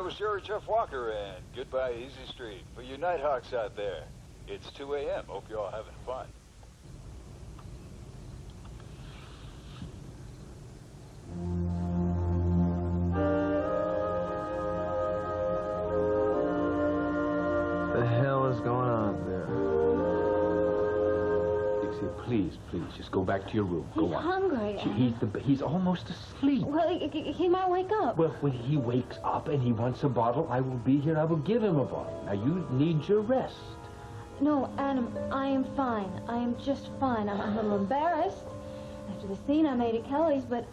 was Jerry Jeff Walker, and goodbye Easy Street. For you Nighthawks out there, it's 2 a.m. Hope you're all having fun. The hell is going on there? Dixie, please, just go back to your room. Go on. He's hungry. He's almost asleep. Well, he might wake up. Well, when he wakes up and he wants a bottle, I will be here. I will give him a bottle. Now, you need your rest. No, Adam, I am fine. I am just fine. I'm a little embarrassed after the scene I made at Kelly's, but,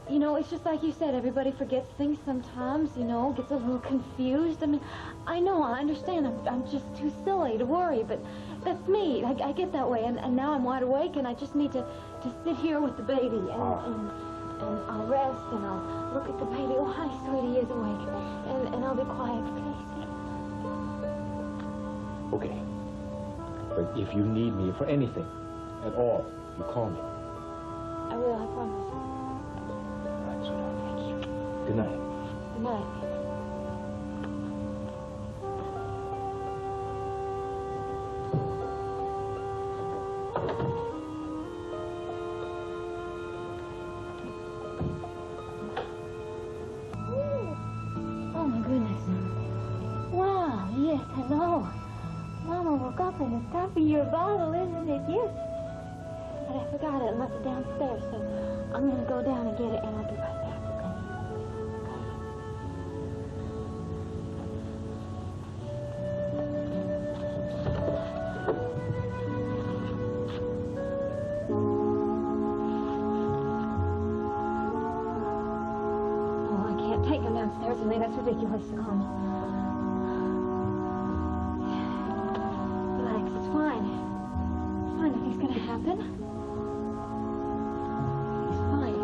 you know, it's just like you said, everybody forgets things sometimes, you know, gets a little confused. I mean, I know, I understand. I'm just too silly to worry, but that's me. I get that way, and now I'm wide awake, and I just need to sit here with the baby, and I'll rest, and I'll look at the baby. Oh, hi, sweetie, he is awake, and I'll be quiet, please. Okay. But if you need me for anything at all, you call me. I will, I promise. All right, sweetheart. Thank you. Good night. Good night. Oh, my goodness. Wow, yes, hello. Mama woke up and it's time for your bottle, isn't it? Yes. But I forgot it and left it downstairs, so I'm going to go down and get it, and I'll be right back, okay? Oh, I can't take him downstairs with me. That's ridiculous. Fine. Nothing's gonna happen. He's fine.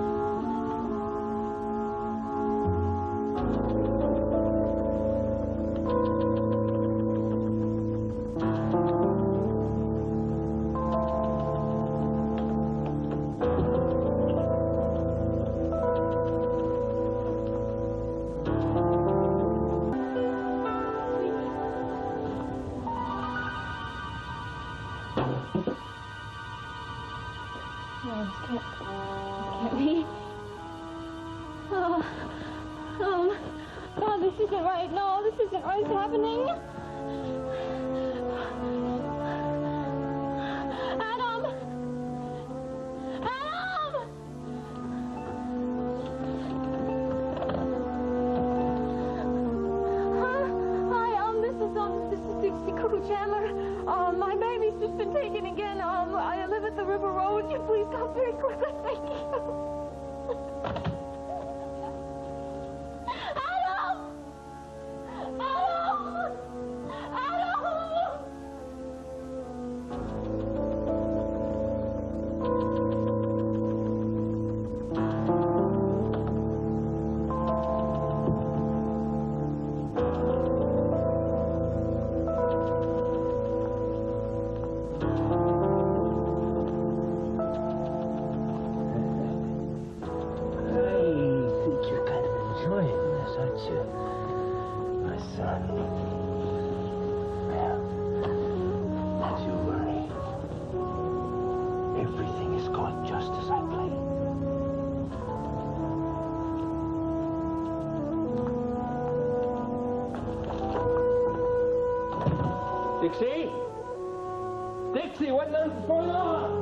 Can't be. Oh, this isn't right. No, this isn't right. It's happening. Adam! Hi, this is Dixie Chandler. My baby's just been taken again. I live at the River Road. Would you please come very quickly? Thank you. Dixie? Dixie, what the hell's going on?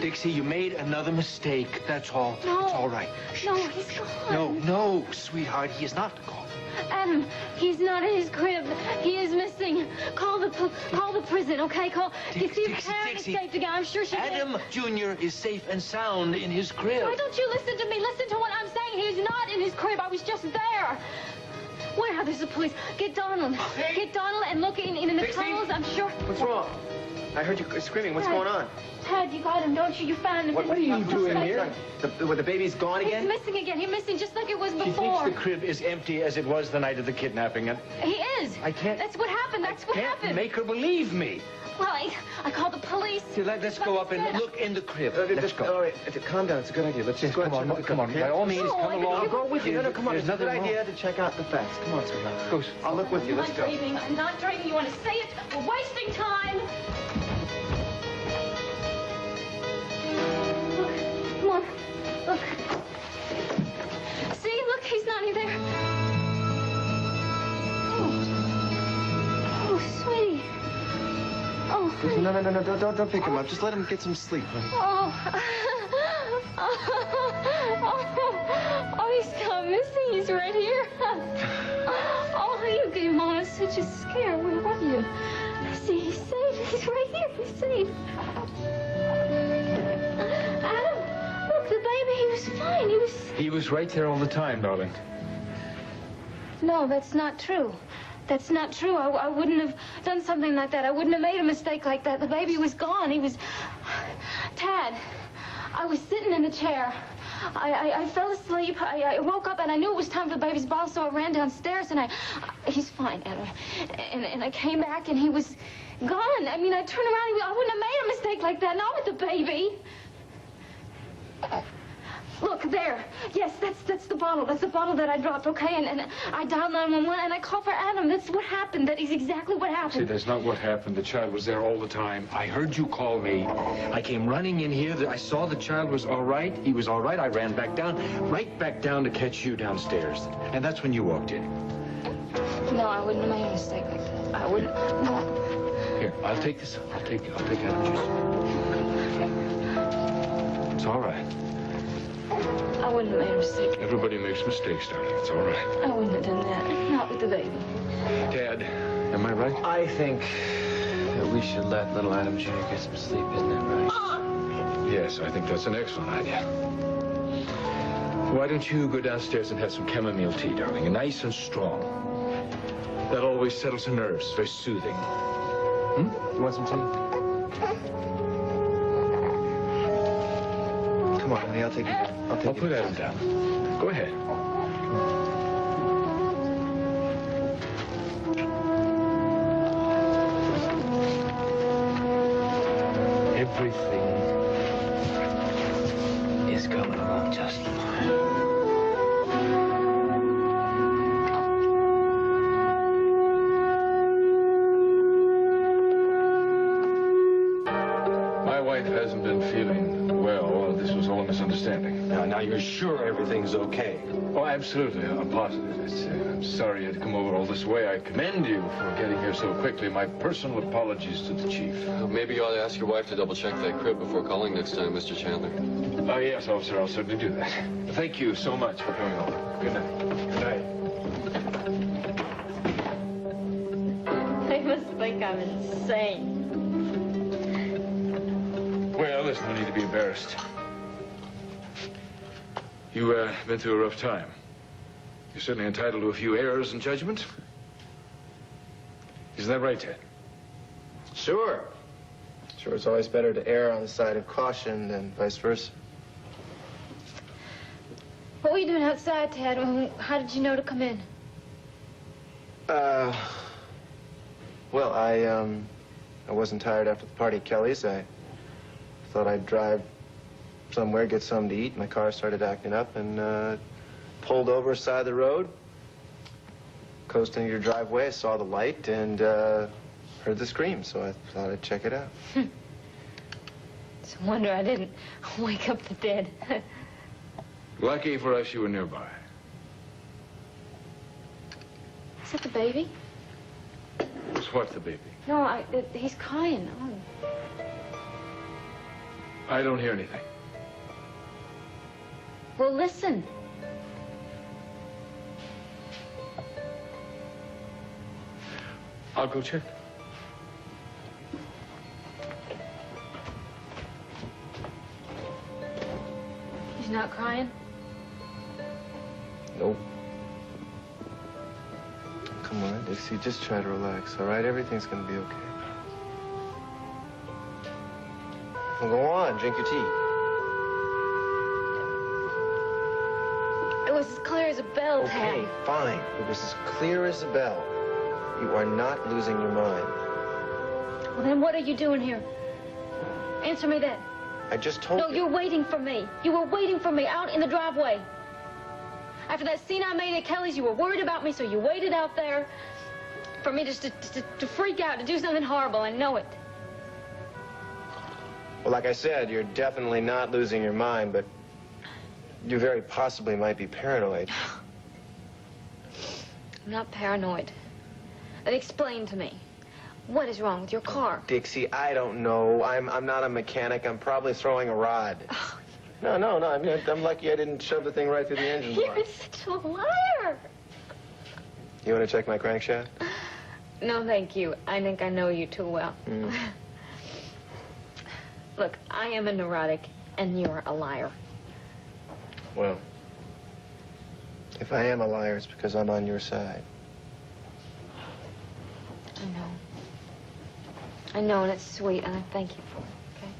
Dixie, you made another mistake. That's all. No. It's all right. No, he's gone. No, sweetheart. He is not gone. Adam, he's not in his crib. He is missing. Call the prison, okay? You see, Karen is safe again. I'm sure she Adam Jr. is safe and sound in his crib. Why don't you listen to me? Listen to what I'm saying. He's not in his crib. I was just there. Where? There's the police. Get Donald. Get Donald and look in the Dixie? tunnels, I'm sure. What's wrong? I heard you screaming. What's going on? Tad, you got him, don't you? You found him. What are you doing here? The baby's gone again? He's missing again. He's missing just like it was She thinks before. the crib is empty as it was the night of the kidnapping, and He is. I can't... That's what happened. That's what can't happened. make her believe me. Well, I called the police. See, let's go up and look in the crib. Let's go. All right, calm down. It's a good idea. Let's just go Come and on, check come on. okay? By all means, No, come along. I'll go with you. No, come on. There's It's a good nothing idea wrong. to check out the facts. Come on, sweetheart. Go. I'll look with you. Let's go. I'm not dreaming. You want to say it? We're wasting time. Look, come on. Look. See, look, he's not even there. Oh, sweetie. Oh, honey. No. Don't pick him up. Just let him get some sleep. Oh. Oh, he's not missing. He's right here. Oh, you gave Mama such a scare. Where are you? See, he's safe. He's right here. He's safe. Adam, look, the baby, he was fine. He was right there all the time, darling. No, that's not true. That's not true. I wouldn't have done something like that. I wouldn't have made a mistake like that. The baby was gone. He was... Tad, I was sitting in the chair. I fell asleep. I woke up, and I knew it was time for the baby's bottle, so I ran downstairs, and he's fine, Adam. And I came back, and he was gone. I mean, I turned around, I wouldn't have made a mistake like that, not with the baby. Look, there. Yes, that's the bottle. That's the bottle that I dropped, okay? And I dialed 911, and I called for Adam. That's what happened. That is exactly what happened. See, that's not what happened. The child was there all the time. I heard you call me. I came running in here. I saw the child was all right. He was all right. I ran back down, right back down to catch you downstairs. And that's when you walked in. No, I wouldn't have made a mistake like that. I wouldn't. No. Here, I'll take this. I'll take Adam juice. It's all right. I wouldn't have made a mistake. Everybody makes mistakes, darling. It's all right. I wouldn't have done that. Not with the baby. Dad, am I right? I think that we should let little Adam Jr. get some sleep, isn't that right? Yes, I think that's an excellent idea. Why don't you go downstairs and have some chamomile tea, darling, and nice and strong. That always settles the nerves. Very soothing. You want some tea? Come on, honey. I'll take you. I'll put Adam down. Go ahead. Everything is coming along just fine. My wife hasn't been feeling well. This was all a misunderstanding. Now you're sure everything's okay? Oh, absolutely. I'm positive. I'm sorry you had to come over all this way. I commend you for getting here so quickly. My personal apologies to the chief. Maybe you ought to ask your wife to double-check that crib before calling next time, Mr. Chandler. Oh, yes, officer. I'll certainly do that. Thank you so much for coming over. Good night. Good night. They must think I'm insane. Well, there's no need to be embarrassed. You, been through a rough time. You're certainly entitled to a few errors in judgment. Isn't that right, Ted? Sure. Sure, it's always better to err on the side of caution than vice versa. What were you doing outside, Tad? How did you know to come in? Well, I wasn't tired after the party at Kelly's. I thought I'd drive somewhere, get something to eat. My car started acting up and pulled over side of the road. Coasting to your driveway, I saw the light and heard the scream, so I thought I'd check it out. It's a wonder I didn't wake up the dead. Lucky for us you were nearby. Is that the baby? Was what, the baby? No, he's crying. Oh. I don't hear anything. Well, listen. I'll go check. He's not crying? Nope. come on, Dixie. Just try to relax, all right? Everything's gonna be okay. Well, go on. Drink your tea. It was as clear as a bell, Okay, Ted. fine. It was as clear as a bell. You are not losing your mind. Well, then what are you doing here? Answer me that. I just told No, you. you're waiting for me. You were waiting for me out in the driveway. After that scene I made at Kelly's, you were worried about me, so you waited out there for me just to freak out, to do something horrible. I know it. Well, like I said, you're definitely not losing your mind, but you very possibly might be paranoid. I'm not paranoid. Then explain to me. What is wrong with your car? Dixie, I don't know. I'm not a mechanic. I'm probably throwing a rod. No. I mean, I'm lucky I didn't shove the thing right through the engine block. You're such a liar. You want to check my crankshaft? No, thank you. I think I know you too well. Look, I am a neurotic, and you're a liar. Well, if I am a liar, it's because I'm on your side. I know. I know, and it's sweet, and I thank you for it, okay?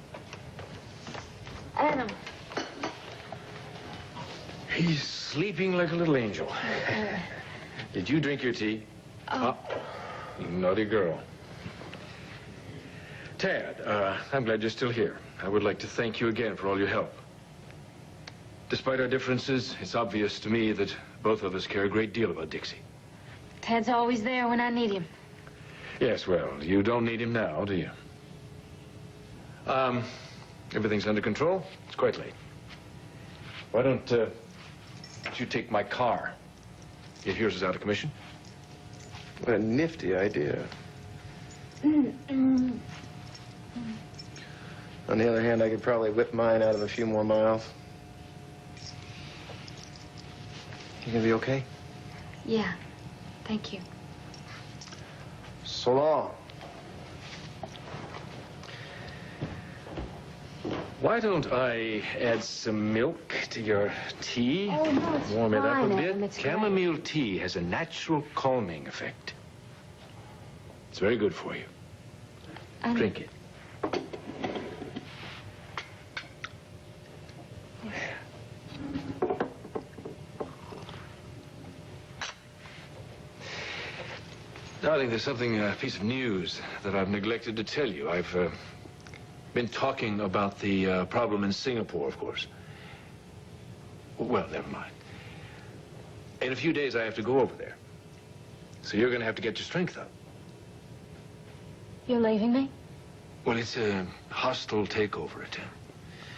Adam. He's sleeping like a little angel. Did you drink your tea? Oh. You naughty girl. Tad, I'm glad you're still here. I would like to thank you again for all your help. Despite our differences, it's obvious to me that both of us care a great deal about Dixie. Ted's always there when I need him. Yes, well, you don't need him now, do you? Everything's under control. It's quite late. Why don't you take my car? If yours is out of commission. What a nifty idea. On the other hand, I could probably whip mine out of a few more miles. You gonna be okay? Yeah, thank you. So long. Why don't I add some milk to your tea? Oh, no, it's Warm it up fine, a bit. Adam, it's Chamomile tea has a natural calming effect. It's very good for you. Drink it. Darling, there's something, a piece of news that I've neglected to tell you. I've been talking about the problem in Singapore, of course. Well, never mind. In a few days, I have to go over there. So you're going to have to get your strength up. You're leaving me? Well, it's a hostile takeover attempt.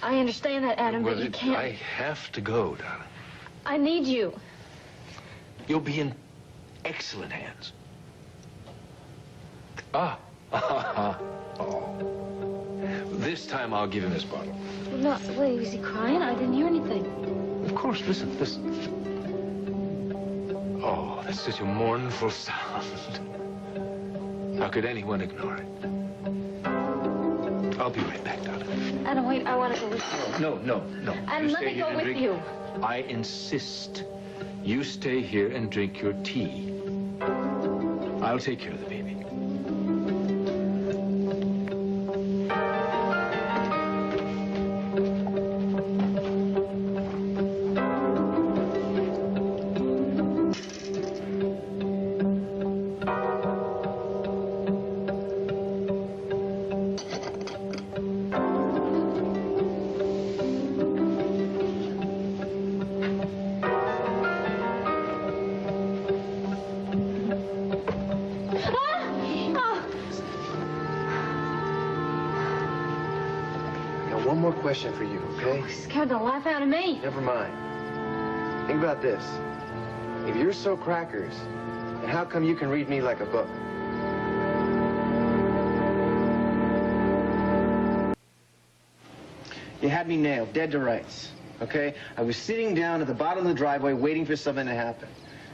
I understand that, Adam, Well, but you can't... I have to go, darling. I need you. You'll be in excellent hands. Oh. This time I'll give him this bottle. No, wait, was he crying? I didn't hear anything. Of course, listen. Oh, that's such a mournful sound. How could anyone ignore it? I'll be right back, darling. Adam, wait, I want to go with you. No. Adam, let me go with you. I insist. You stay here and drink your tea. I'll take care of the baby. One more question for you, okay? You scared the life out of me. Never mind. Think about this. If you're so crackers, then how come you can read me like a book? You had me nailed, dead to rights, okay? I was sitting down at the bottom of the driveway waiting for something to happen.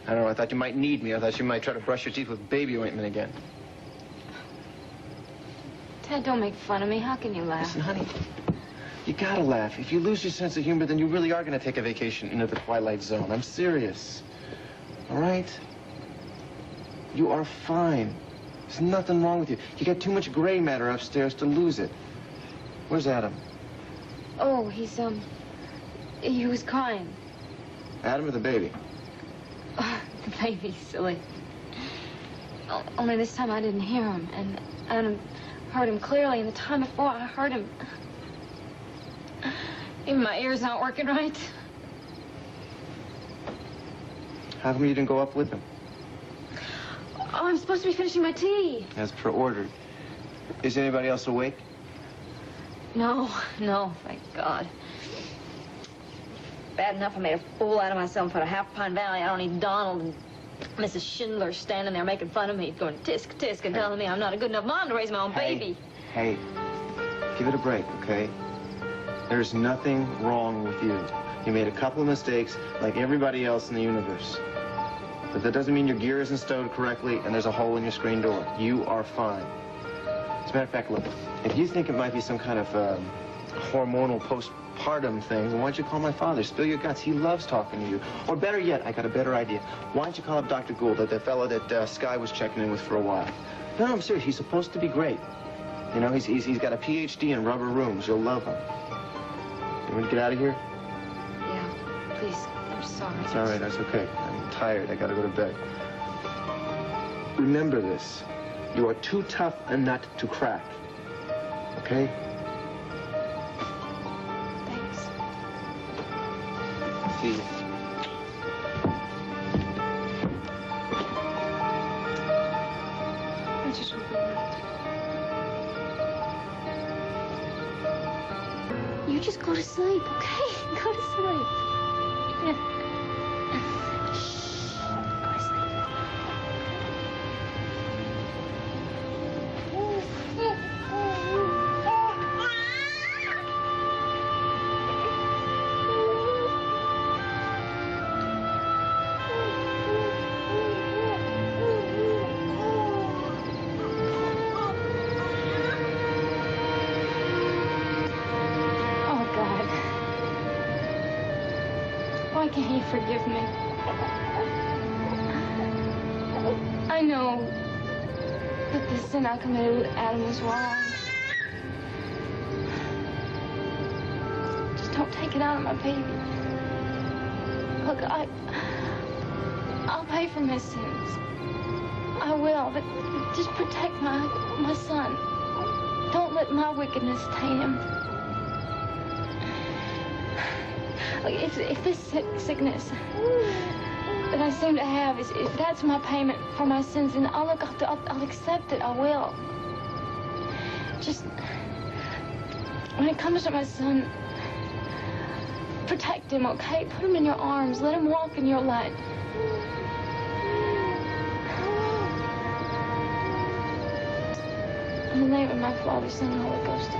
I don't know, I thought you might need me. I thought you might try to brush your teeth with baby ointment again. Ted, don't make fun of me. How can you laugh? Listen, honey, you gotta laugh. If you lose your sense of humor, then you really are gonna take a vacation into the Twilight Zone. I'm serious. All right? You are fine. There's nothing wrong with you. You got too much gray matter upstairs to lose it. Where's Adam? Oh, he was crying. Adam or the baby? Oh, the baby, silly. Only this time I didn't hear him, and Adam heard him clearly, and the time before I heard him... Even my ears aren't working right. How come you didn't go up with them? Oh, I'm supposed to be finishing my tea. As per order. Is anybody else awake? No, thank God. Bad enough I made a fool out of myself at a Half Pine Valley. I don't need Donald and Mrs. Schindler standing there making fun of me, going tisk, tisk, and telling me I'm not a good enough mom to raise my own baby. Hey, give it a break, okay? There's nothing wrong with you. You made a couple of mistakes like everybody else in the universe. But that doesn't mean your gear isn't stowed correctly and there's a hole in your screen door. You are fine. As a matter of fact, look, if you think it might be some kind of hormonal postpartum thing, then why don't you call my father? Spill your guts. He loves talking to you. Or better yet, I got a better idea. Why don't you call up Dr. Gould, that fellow that Sky was checking in with for a while? No, I'm serious. He's supposed to be great. You know, he's got a PhD in rubber rooms. You'll love him. You want to get out of here? Yeah, please. I'm sorry. It's all right. That's okay. I'm tired. I got to go to bed. Remember this. You are too tough a nut to crack. Okay? Thanks. See you. I just hope you're right. You just go to sleep, okay? Go to sleep. Yeah. Shh. Go to sleep. Why can't you forgive me? I know that the sin I committed with Adam was wrong. Just don't take it out of my baby. Look, I'll pay for my sins. I will, but just protect my son. Don't let my wickedness taint him. If this sickness that I seem to have if that's my payment for my sins, then I'll accept it. I will. Just when it comes to my son, protect him, okay? Put him in your arms. Let him walk in your light. In the name of my Father, Son, and Holy Ghost.